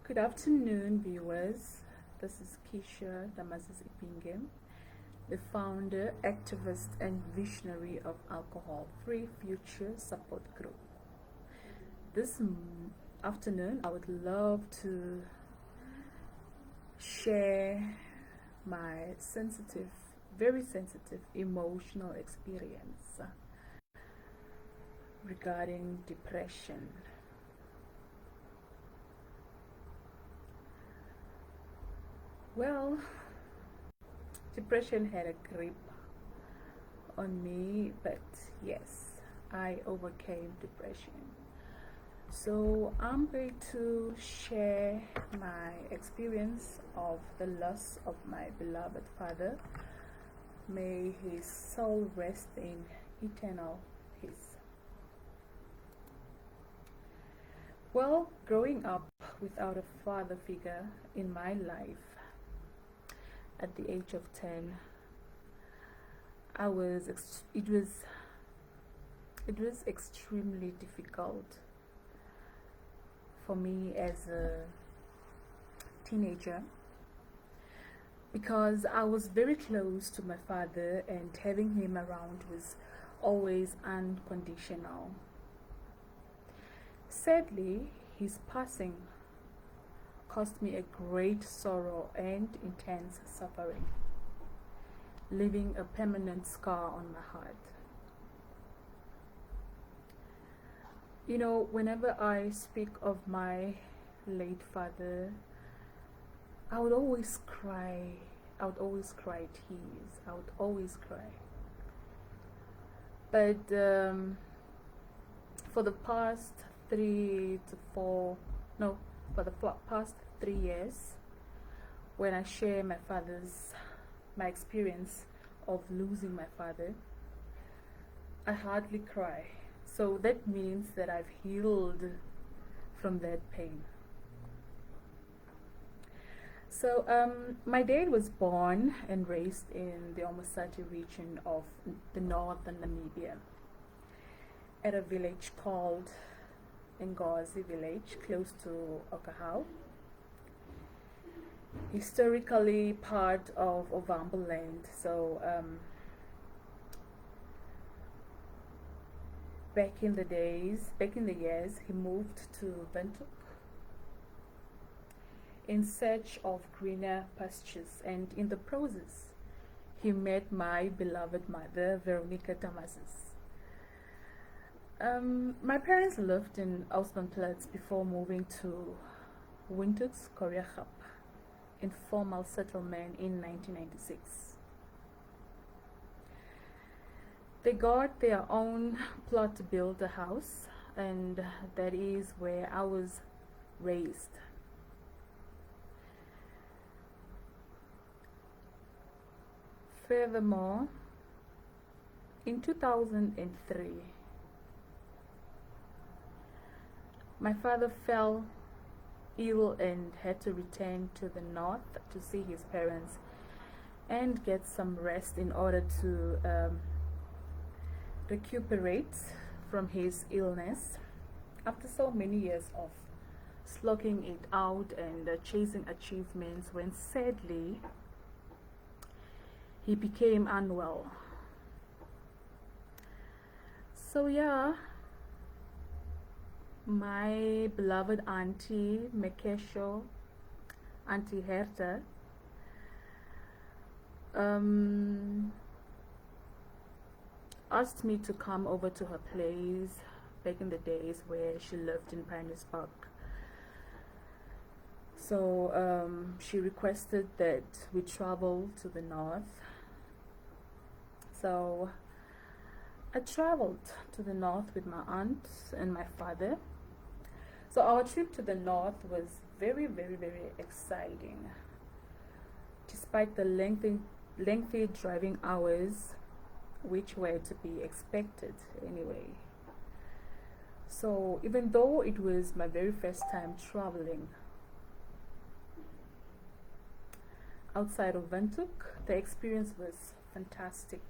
Good afternoon, viewers. This is Keisha Damazis Ipinge, the founder, activist, and visionary of Alcohol Free Future Support Group. This afternoon, I would love to share my very sensitive emotional experience regarding depression. Well, depression had a grip on me, but yes, I overcame depression. So I'm going to share my experience of the loss of my beloved father. May his soul rest in eternal peace. Well, growing up without a father figure in my life at the age of 10, it was extremely difficult for me as a teenager, because I was very close to my father and having him around was always unconditional. Sadly, his passing caused me a great sorrow and intense suffering, leaving a permanent scar on my heart. You know, whenever I speak of my late father, I would always cry. I would always cry tears. I would always cry. But for the past 3 years, when I share my experience of losing my father, I hardly cry. So that means that I've healed from that pain. So my dad was born and raised in the Omusati region of the northern Namibia, at a village called Ngozi village, close to Okahau, historically part of Ovambo land. So back in the years, he moved to Windhoek in search of greener pastures, and in the process he met my beloved mother, Veronica Damazis. My parents lived in Auslandplaats before moving to Windhoek's Koreagap, informal settlement, in 1996. They got their own plot to build a house, and that is where I was raised. Furthermore, in 2003, my father fell ill and had to return to the north to see his parents and get some rest in order to recuperate from his illness after so many years of slogging it out and chasing achievements, when sadly he became unwell. So yeah, my beloved auntie Mekesho, Auntie Herta, asked me to come over to her place back in the days where she lived in Pioneers Park. So she requested that we travel to the north. So I traveled to the north with my aunt and my father. So our trip to the north was very, very, very exciting, despite the lengthy driving hours, which were to be expected anyway. So even though it was my very first time traveling outside of Windhoek, the experience was fantastic.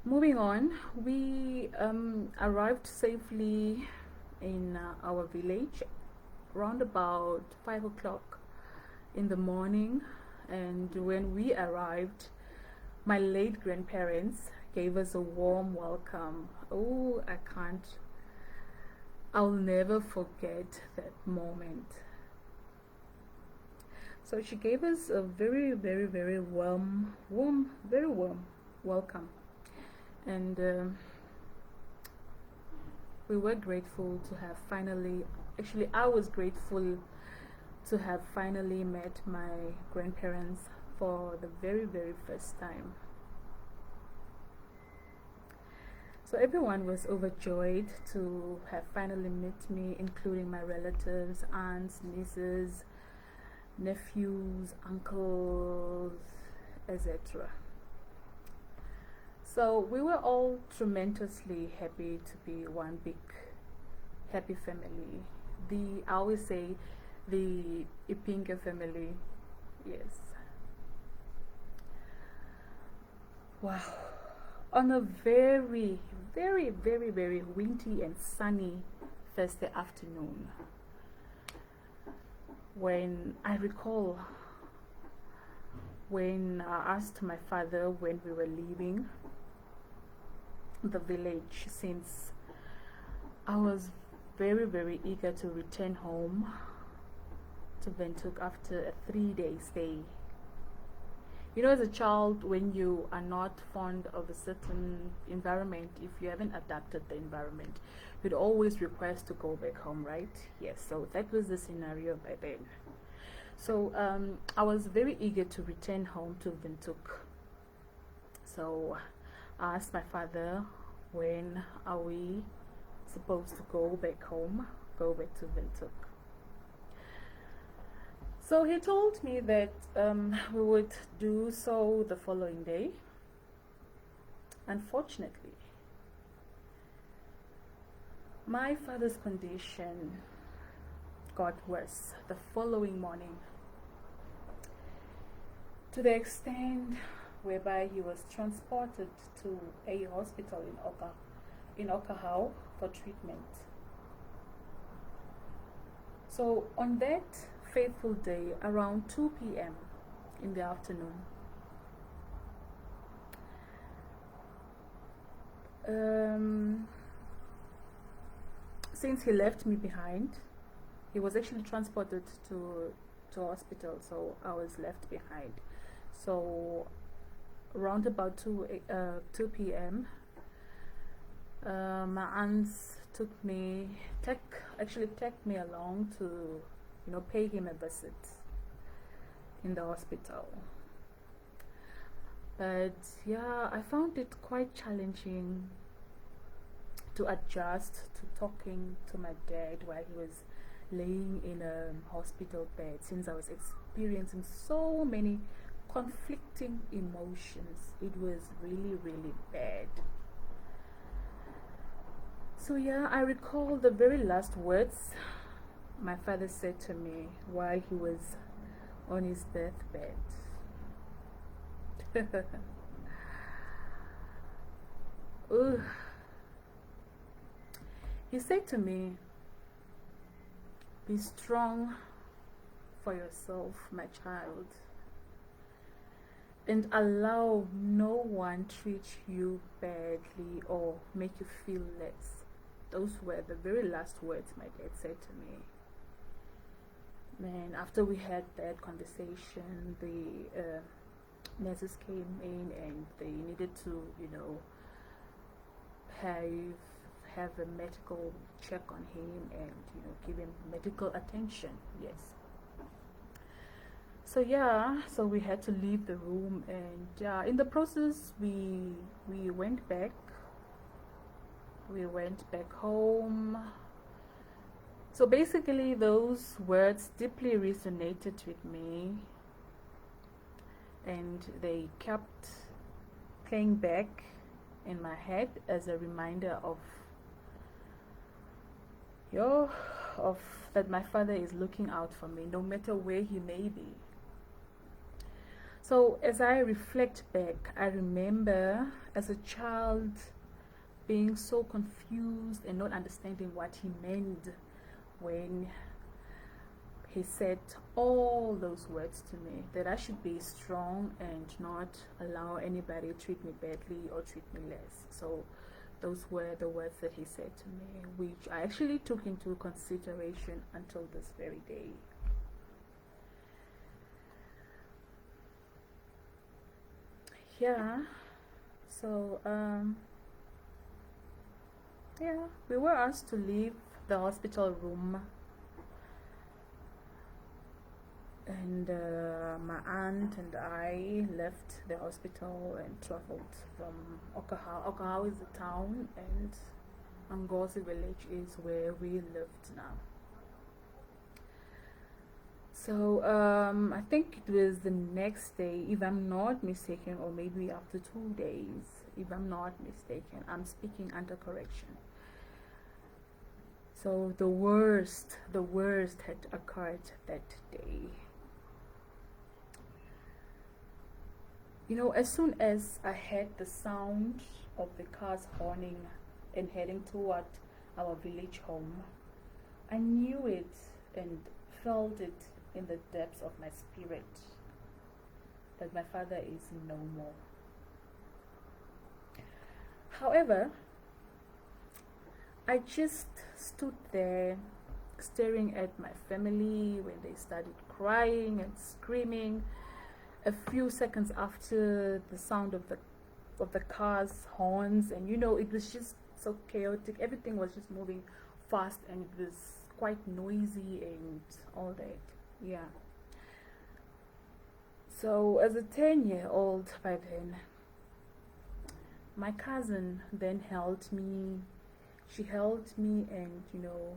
Moving on, we arrived safely in our village around about 5 o'clock in the morning. And when we arrived, my late grandparents gave us a warm welcome. Oh, I'll never forget that moment. So she gave us a very, very, very very warm welcome. And we were grateful to have finally, actually, I was grateful to have finally met my grandparents for the very, very first time. So everyone was overjoyed to have finally met me, including my relatives, aunts, nieces, nephews, uncles, etc. So we were all tremendously happy to be one big happy family. I always say the Ipinga family. Yes. Wow. On a very, very, very, very windy and sunny Thursday afternoon, when I recall when I asked my father when we were leaving the village, since I was very, very eager to return home to Windhoek after a 3-day stay. You know, as a child, when you are not fond of a certain environment, if you haven't adapted the environment, you'd always request to go back home, right? Yes, so that was the scenario by then. So I was very eager to return home to Windhoek. So I asked my father, when are we supposed to go back home, go back to Windhoek? So he told me that we would do so the following day. Unfortunately, my father's condition got worse the following morning, to the extent whereby he was transported to a hospital in Okahau for treatment. So on that fateful day, around 2 p.m. in the afternoon, since he left me behind, he was actually transported to hospital, so I was left behind. So around about 2 p.m. My aunts took me along to, pay him a visit in the hospital. But yeah, I found it quite challenging to adjust to talking to my dad while he was laying in a hospital bed, since I was experiencing so many conflicting emotions. It was really, really bad. So yeah, I recall the very last words my father said to me while he was on his deathbed. He said to me, "Be strong for yourself, my child, and allow no one treat you badly or make you feel less." Those were the very last words my dad said to me. Man, after we had that conversation, the nurses came in and they needed to, have a medical check on him and, give him medical attention. Yes. So yeah, so we had to leave the room, and in the process, we went back. We went back home. So basically, those words deeply resonated with me, and they kept playing back in my head as a reminder of that my father is looking out for me, no matter where he may be. So as I reflect back, I remember as a child being so confused and not understanding what he meant when he said all those words to me, that I should be strong and not allow anybody to treat me badly or treat me less. So those were the words that he said to me, which I actually took into consideration until this very day. Yeah, so yeah, we were asked to leave the hospital room, and my aunt and I left the hospital and traveled from Okahau. Okahau is the town, and Angozi village is where we lived now. So I think it was the next day, if I'm not mistaken, or maybe after 2 days, if I'm not mistaken. I'm speaking under correction. So the worst had occurred that day. You know, as soon as I heard the sound of the cars horning and heading toward our village home, I knew it and felt it in the depths of my spirit that my father is no more. However, I just stood there staring at my family when they started crying and screaming. A few seconds after the sound of the car's horns, and you know, it was just so chaotic. Everything was just moving fast, and it was quite noisy and all that. Yeah. So as a 10-year-old by then, my cousin then held me. She held me and, you know,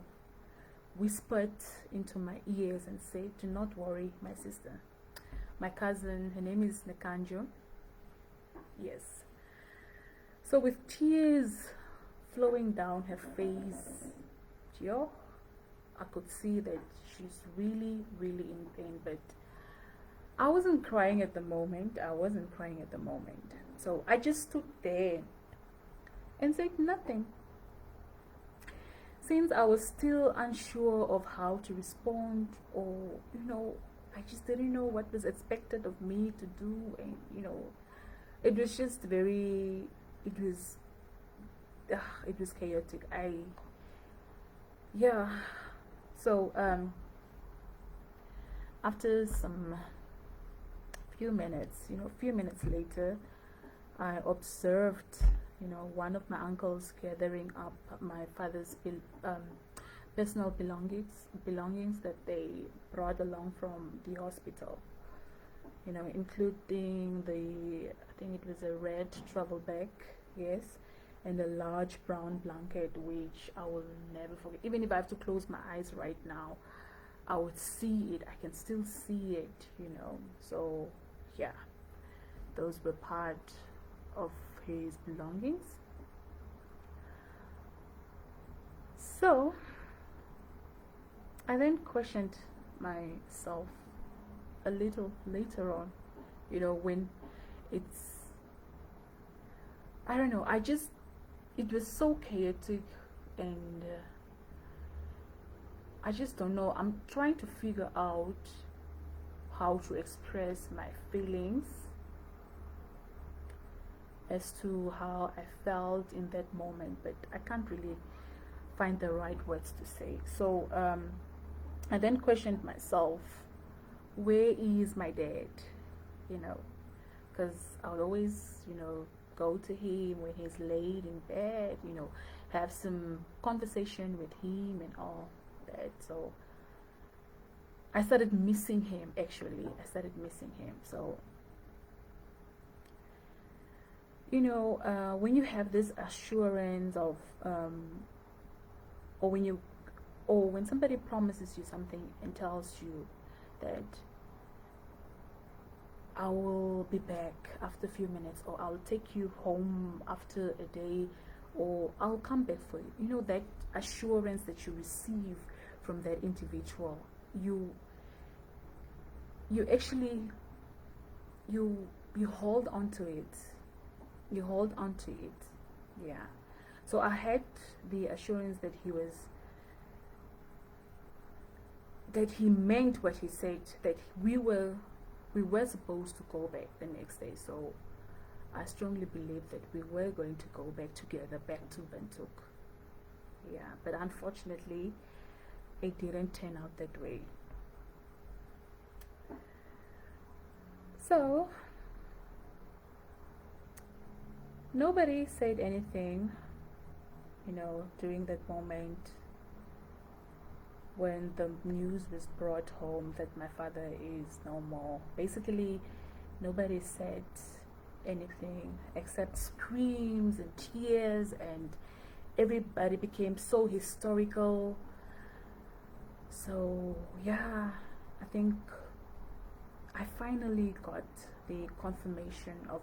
whispered into my ears and said, "Do not worry, my sister." My cousin, her name is Nekanjo. Yes. So with tears flowing down her face, yo, I could see that she's really, really in pain. But I wasn't crying at the moment. So I just stood there and said nothing. Since I was still unsure of how to respond, or, you know, I just didn't know what was expected of me to do, and, you know, it was just very, it was chaotic. So after some few minutes later, I observed, you know, one of my uncles gathering up my father's personal belongings that they brought along from the hospital, you know, including I think it was a red travel bag, yes, and a large brown blanket, which I will never forget. Even if I have to close my eyes right now, I would see it. I can still see it, you know. So yeah, those were part of his belongings. So I then questioned myself a little later on, you know, when I don't know, it was so chaotic, and I just don't know. I'm trying to figure out how to express my feelings as to how I felt in that moment, but I can't really find the right words to say. So I then questioned myself, where is my dad? You know, because I would always, you know, go to him when he's laid in bed, you know, have some conversation with him and all that. So I started missing him, actually. So, you know, when you have this assurance of, or when somebody promises you something and tells you that I will be back after a few minutes, or I'll take you home after a day, or I'll come back for you. You know, that assurance that you receive from that individual, you actually, you hold on to it. Yeah. So I had the assurance that he meant what he said, that we were supposed to go back the next day. So I strongly believe that we were going to go back together, back to Windhoek. Yeah, but unfortunately it didn't turn out that way. So nobody said anything, during that moment when the news was brought home that my father is no more. Basically, nobody said anything except screams and tears, and everybody became so historical. So yeah, I think I finally got the confirmation of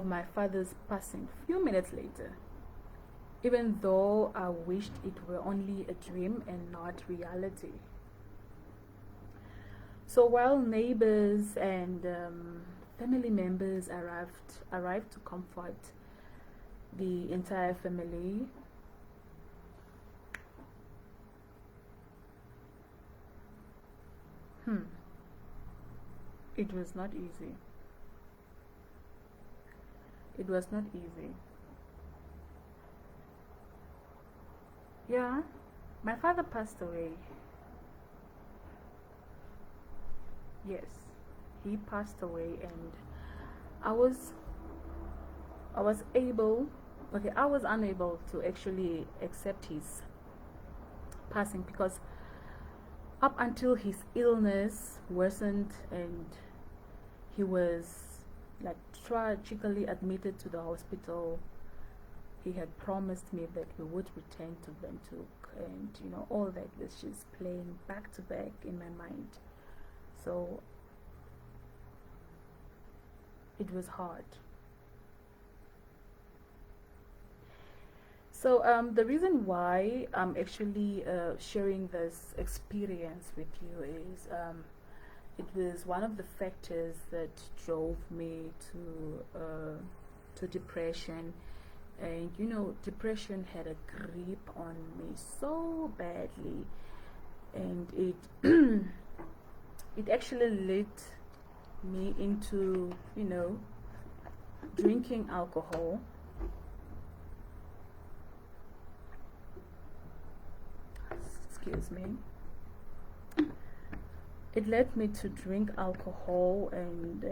my father's passing few minutes later, even though I wished it were only a dream and not reality. So while neighbors and family members arrived to comfort the entire family, it was not easy. It was not easy. Yeah, my father passed away. Yes, he passed away, and I was I was unable to actually accept his passing, because up until his illness worsened and he was like tragically admitted to the hospital, he had promised me that we would return to Windhoek, and all that was just playing back to back in my mind. So it was hard. So the reason why I'm actually sharing this experience with you is it was one of the factors that drove me to depression. And depression had a grip on me so badly, and it it actually led me into drinking alcohol. Excuse me. It led me to drink alcohol, and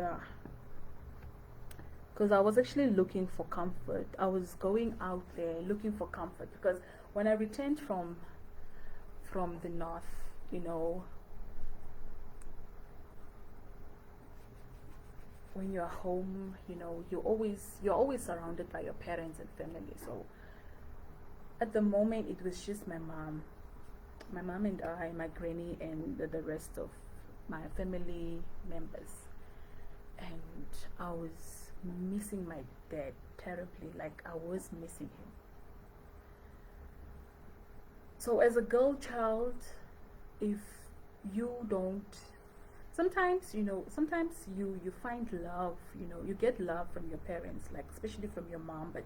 because I was actually looking for comfort. I was going out there looking for comfort, because when I returned from the north, when you're home, you're always surrounded by your parents and family. So at the moment, it was just my mom and I, my granny, and the rest of my family members. And I was missing my dad terribly. Like, I was missing him. So as a girl child, if you don't, sometimes you find love, you get love from your parents, like especially from your mom. But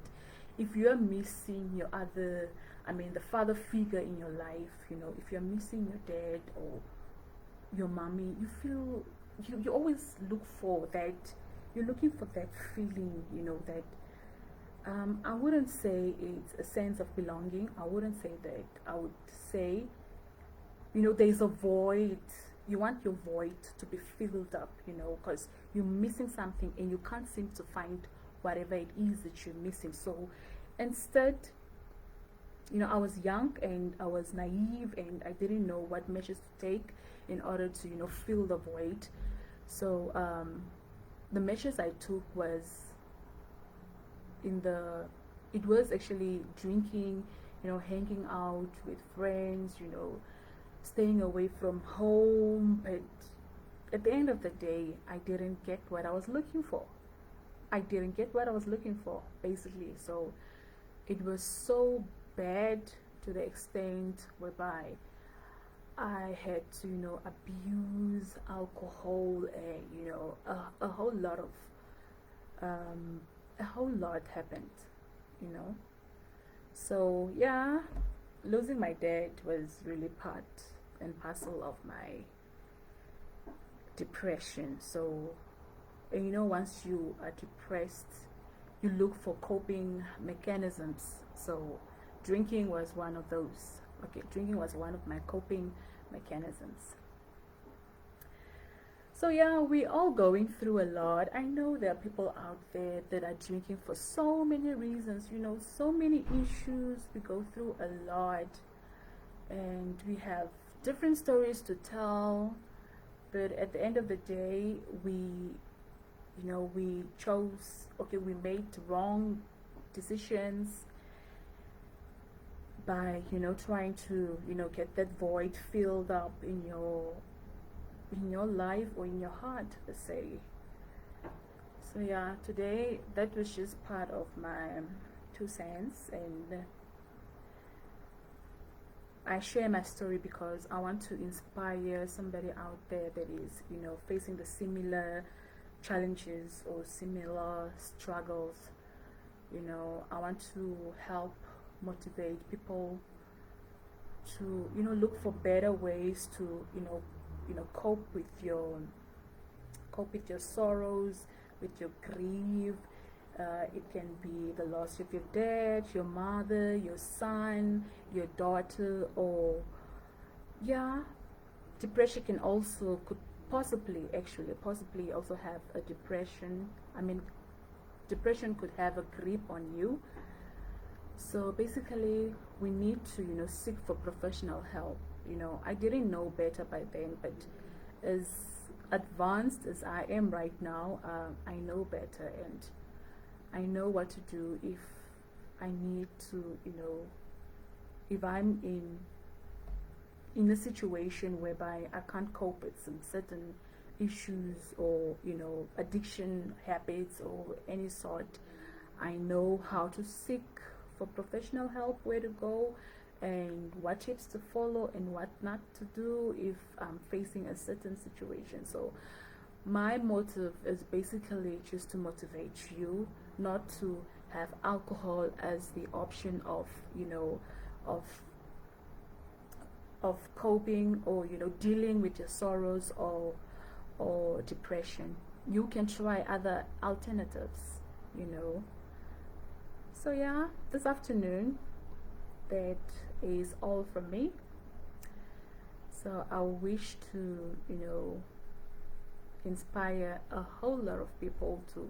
if you're missing the father figure in your life, if you're missing your dad or your mommy, you feel, you always look for that. You're looking for that feeling, that I wouldn't say it's a sense of belonging. I wouldn't say that. I would say, there's a void. You want your void to be filled up, because you're missing something and you can't seem to find whatever it is that you're missing. So instead, I was young and I was naive, and I didn't know what measures to take in order to, fill the void. So the measures I took was it was actually drinking, hanging out with friends, staying away from home. But at the end of the day, I didn't get what I was looking for. Basically. So it was so bad to the extent whereby I had to, abuse alcohol and, a whole lot of a whole lot happened, you know. So yeah, losing my dad was really part and parcel of my depression. So, and you know, once you are depressed, you look for coping mechanisms. So drinking was one of those. Okay, drinking was one of my coping mechanisms. So yeah, we all going through a lot. I know there are people out there that are drinking for so many reasons, you know, so many issues. We go through a lot and we have different stories to tell, but at the end of the day, we chose, okay, we made wrong decisions by, trying to, get that void filled up in your life or in your heart, let's say. So yeah, today that was just part of my 2 cents, and I share my story because I want to inspire somebody out there that is, facing the similar challenges or similar struggles. I want to help motivate people to, look for better ways to, cope with your sorrows, with your grief. It can be the loss of your dad, your mother, your son, your daughter, or yeah, depression could possibly also have a depression. I mean, depression could have a grip on you. So basically, we need to, seek for professional help. I didn't know better by then, but as advanced as I am right now, I know better, and I know what to do if I need to, if I'm in a situation whereby I can't cope with some certain issues or, addiction habits or any sort. I know how to seek for professional help, where to go, and what tips to follow and what not to do if I'm facing a certain situation. So my motive is basically just to motivate you, not to have alcohol as the option of, of coping or, dealing with your sorrows or depression. You can try other alternatives, So yeah, this afternoon, that is all from me. So I wish to, inspire a whole lot of people to,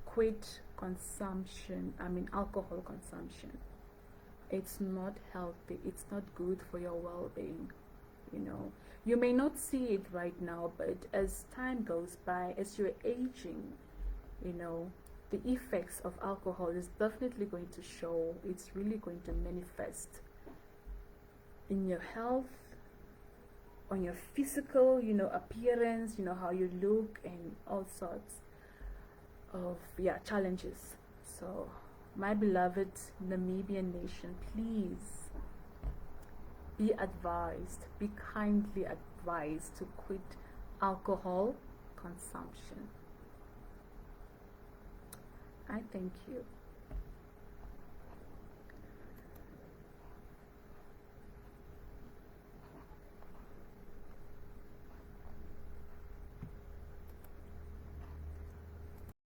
quit alcohol consumption. It's not healthy, it's not good for your well-being. You may not see it right now, but as time goes by, as you're aging, the effects of alcohol is definitely going to show. It's really going to manifest in your health, on your physical, appearance, how you look, and all sorts of challenges. So my beloved Namibian nation, please be advised, be kindly advised to quit alcohol consumption. I thank you.